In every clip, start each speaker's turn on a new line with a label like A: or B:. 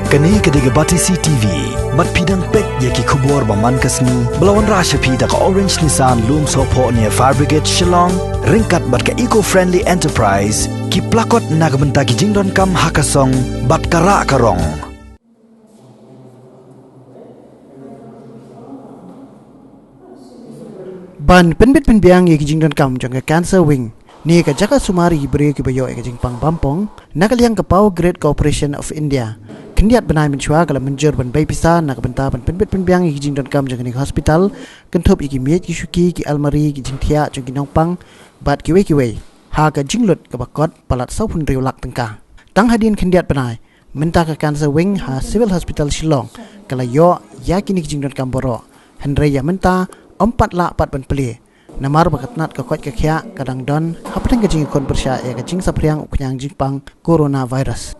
A: Kani kediga bati CTV, mat pidang pek yaki kubur baman kasni, belawan rasha pida ka Orange Nissan Loom Sopo near Fire Brigade Shillong, ringkat bat ka eco-friendly enterprise, ki plakot nagbenta ki jingdon kam hakasong, bat kara karong.
B: Ban penbit penbiang yaki jingdon kam jangka cancer wing. Ni ka jaka sumari beri ki bayo ka jingpang bampong, nakaliang ka Power Grid Corporation of India. Kendiat benai mencuah kalau menjur ban bay pisah nak benta ban penbit penbiang yaki jingdon kam jangka ni hospital, kentup yaki miet ki syuki ki almari ki jingtia jangki nongpang, bat ki wei. Ha ka jinglut ka bakot palat saupun riu lak tengkah. Tang hadin kendiat benai, menta ka cancer wing ha civil hospital Shillong, kalau yo yaki ni ki jingdon kam boro. Hendrai ya menta 4 lak 4 ban peli. Namar bakat nat ka kot ka khia kadang don hapateng ka jing kon persya ya ka jing sapriang uknyang jingpang coronavirus.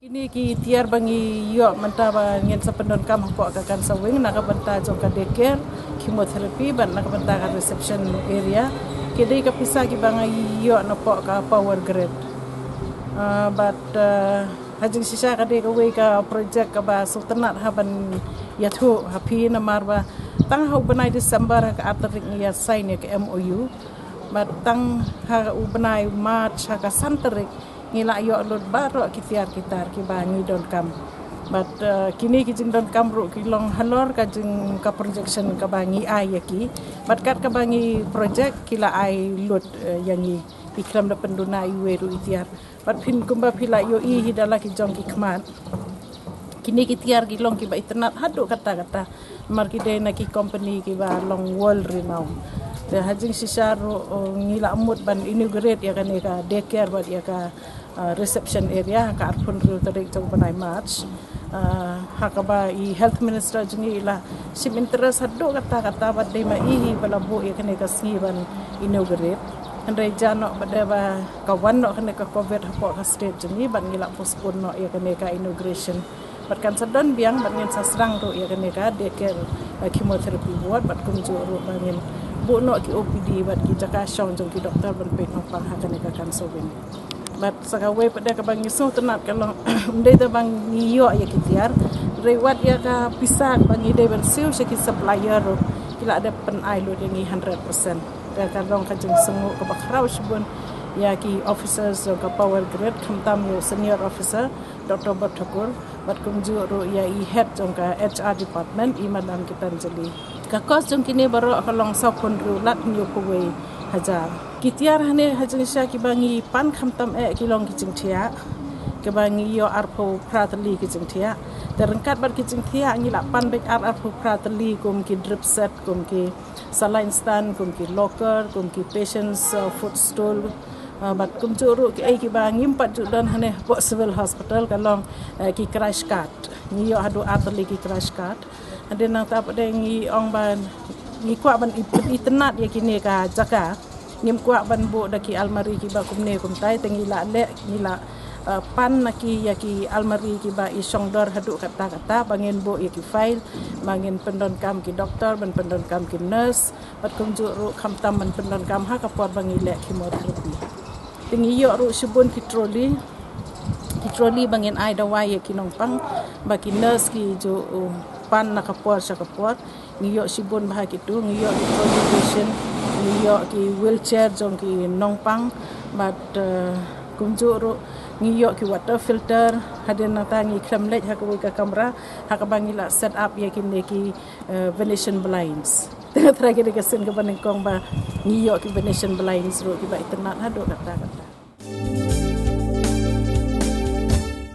C: Ini ki tiar bangi yo menta ba ngin sa pendon kam ko ka kan sawing nak benta jong ka daycare chemotherapy ban nak benta ka reception area kidai ka pisa ki bangi yo na po ka Power Grid. But hajing sisa ka de ka we ka project ka ba sultanat haban yathu hapi na marba tang ha banai December ka atrik ya sign ka MOU but tang ha banai March ka santerik ngila yo lot baro kitar ki bangi don kam but kini ki jing don kam ru ki long halor ka jing ka projection ka bangi ai yaki but kat ka bangi project kila ai lot yangi ikram da penduna iwe ru itiar but pin kumba pila yo I hidala ki jong ki khmat kini ki tiar ki long ki ba internet hadu kata mar ki de na ki company ki ba long world renowned de hajing sisaru ngila mut ban inaugurate ya kan ka daycare ba ya ka reception area ka arpun ru tarik jong banai March hakaba I health minister jungi ila sim interest hadu kata ba de ma I balabu ya kan ka sngiban inaugurate Andai jano pada ba kawan no kena ka COVID hapo ka state jungi ban ngila postpone no ya kena ka inauguration batkan sedon biang ban ngin sasrang ru ya kena ka daycare chemotherapy buat bat kumju ru bangin bu no ki OPD bat ki jaka shong jong ki doktor ban pek no pang ha kena ka kan sobin bat sakawe pada ka bang isu tenat kalau ndai ta bang niyo ya kitiar rewat ya ka pisah bang ide ban siu se ki supplier ru kila ada pen ai lo dengi 100% kadang kajeng senguk ke bakrau sebun ya ki officers ke Power Grid khamtam yo senior officer Dr. Bothakur bat kumju ro ya I head jong ka HR department I madam Gitanjali ka kos jong kini baro kalong sapun ru lat nyu kuwe hajar kitiar hane hajeng sha ki bangi pan khamtam ki long ki jing thia ke bangi yo arpo pratali ki jing thia terengkat bar ki jing thia ngila pan bek arpo pratali kum ki drip set kum ki saline stand kum ki locker kum ki patients footstool bat kum juru ki ai ki bangi 4 judan hane po civil hospital kalong ki crash card ni yo hadu atli ki crash card ade nang tap de ngi ong ban ngi kwa ban itenat ya kini ka jaka ngim kwa ban bu daki almari ki ba kumne kum tai tengila le ngila pan naki yaki almari ki ba isong dor hadu kata bangin bo yaki file bangin pendon kam ki doktor ban pendon kam ki nurse bat kumju ru khamtam ban pendon kam ha kapor bangi le chemotherapy tingi yo ru subun ki trolley bangin ai dawai yaki nongpang baki nurse ki jo pan nakapor sa kapor ngiyo sibun bah ki tu ngiyo ki trolley patient ngiyo ki wheelchair jong ki nongpang bat kumju ru ngiyo ki water filter hadin na tangi kremlet hakawi ka kamera hakabangi la set up yakin ki venetian blinds tengah terakhir ke sen ke banengkong ba ngiyo ki venetian blinds ro ki ba internet hado kata